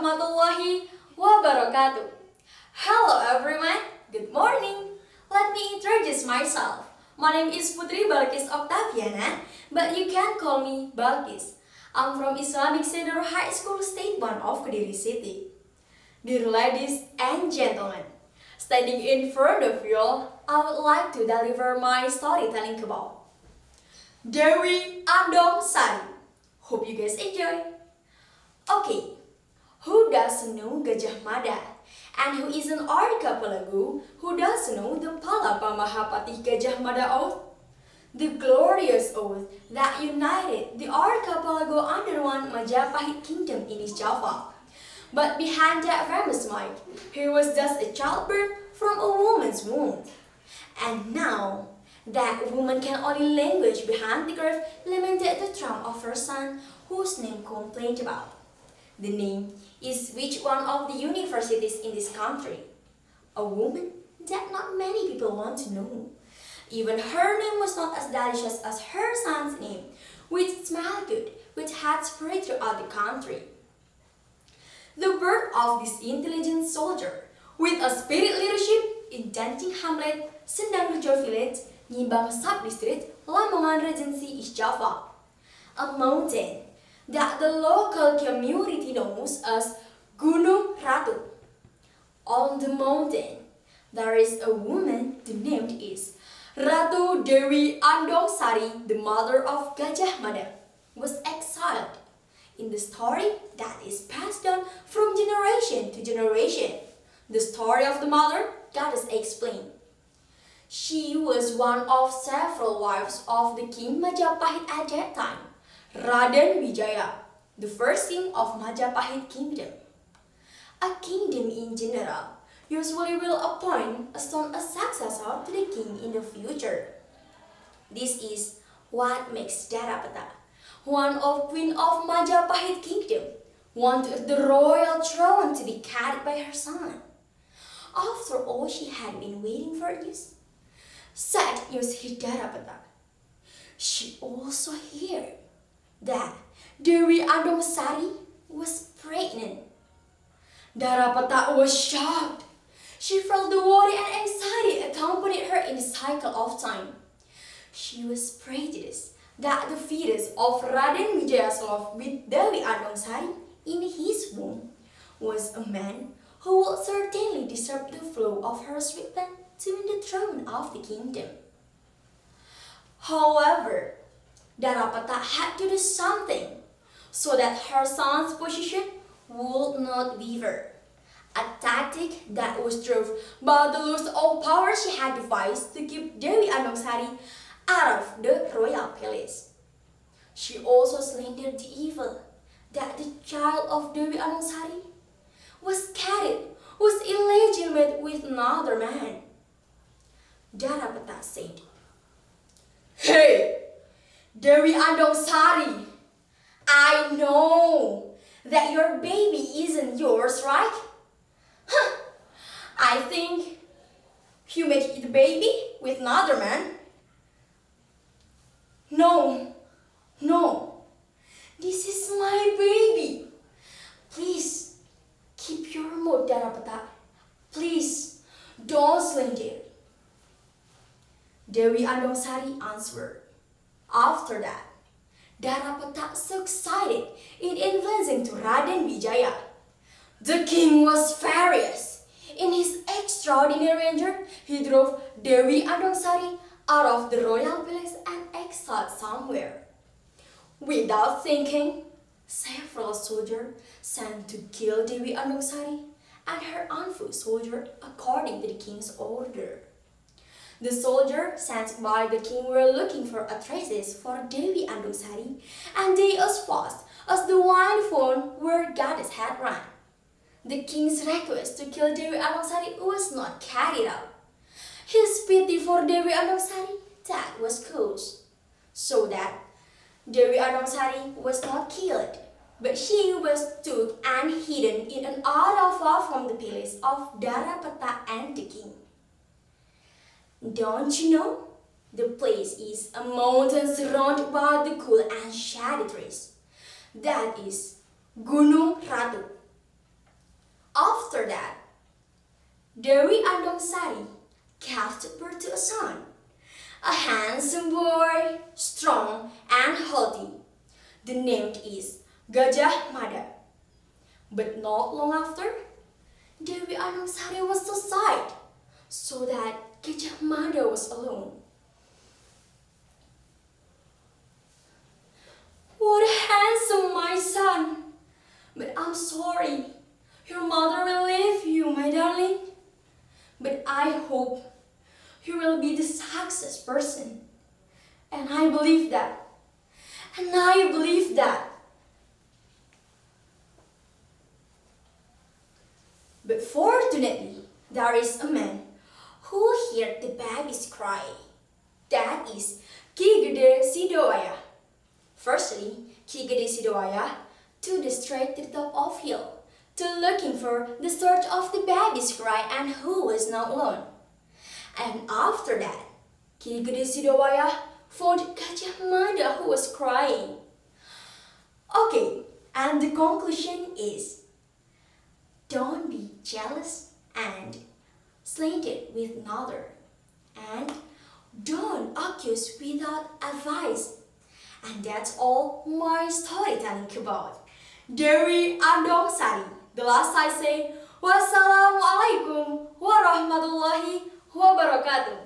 warahmatullahi wabarakatuh. Hello everyone, good morning. Let me introduce myself. My name is Putri Balqis Oktaviana, but you can call me Balqis. I'm from Islamic Center High School State 1 of Kediri City. Dear ladies and gentlemen, standing in front of you all, I would like to deliver my storytelling about Dewi Andong Sari. Hope you guys enjoy. Okay, who doesn't know Gajah Mada? And who is an archipelago who doesn't know the Palapa Mahapati Gajah Mada oath? The glorious oath that united the archipelago under one Majapahit kingdom in East Java. But behind that famous might, he was just a childbirth from a woman's womb. And now, that woman can only languish behind the grave lamented the trunk of her son, whose name complained about. The name is which one of the universities in this country. A woman that not many people want to know. Even her name was not as delicious as her son's name, which smelled good, which had spread throughout the country. The birth of this intelligent soldier, with a spirit leadership in Janting Hamlet, Sendang Rejo Village, Nibang Sub-District, Lamongan Regency, East Java. A mountain that the local community knows as Gunung Ratu. On the mountain, there is a woman, the name is Ratu Dewi Andong Sari, the mother of Gajah Mada, was exiled. In the story that is passed down from generation to generation, the story of the mother, God is explained. She was one of several wives of the King Majapahit at that time, Raden Wijaya, the first king of Majapahit kingdom. A kingdom in general usually will appoint a son as successor to the king in the future. This is what makes DARARODA, one of Queen of Majapahit kingdom, wanted the royal throne to be carried by her son. After all she had been waiting for years, said DARARODA. She also heard that Dewi Andong Sari was pregnant. DARARODA was shocked. She felt the worry and anxiety accompanied her in the cycle of time. She was prejudiced that the fetus of Raden Wijaya's love with Dewi Andong Sari in his womb was a man who would certainly deserve the flow of her sweet blood to win the throne of the kingdom. However, DARARODA had to do something so that her son's position would not waver. A tactic that was drove by the lust of power she had devised to keep Dewi Andong Sari out of the royal palace. She also slandered the evil that the child of Dewi Andong Sari was illegitimate with another man. DARARODA said, "Hey, Dewi Andong Sari, I know that your baby isn't yours, right? I think you made the baby with another man." No, this is my baby. Please, keep your mouth, DARARODA. Please, don't slander. Dewi Andong Sari answered. After that, DARARODA succeeded in influencing to Raden Wijaya. The king was furious. In his extraordinary anger, he drove Dewi Andong Sari out of the royal palace and exiled somewhere. Without thinking, several soldiers sent to kill Dewi Andong Sari and her on foot soldier according to the king's order. The soldiers sent by the king were looking for traces for Dewi Andong Sari, and they as fast as the wind found where goddess had run. The king's request to kill Dewi Andong Sari was not carried out. His pity for Dewi Andong Sari, that was caused, so that Dewi Andong Sari was not killed, but she was took and hidden in an area far from the palace of DARARODA and the king. Don't you know? The place is a mountain surrounded by the cool and shady trees. That is Gunung Ratu. After that, Dewi Andong Sari gave birth to a son, a handsome boy, strong and healthy. The name is Gajah Mada. But not long after, Dewi Andong Sari was so sad, so that Gajah Mada was alone. What a handsome my son! But I'm sorry, your mother will leave you, my darling. But I hope you will be the success person. And I believe that. And I believe that. But fortunately, there is a man who heard the babies cry. That is Ki Gede Sidowayah. Firstly, Ki Gede Sidowayah took the straight to the top of hill to looking for the source of the baby's cry and who was not alone. And after that, Ki Gede Sidowayah found Gajah Mada who was crying. Okay, and the conclusion is, don't be jealous and slanted with another. And don't accuse without advice. And that's all my storytelling about Dewi Andong Sari. The last I say, wassalamualaikum warahmatullahi wabarakatuh.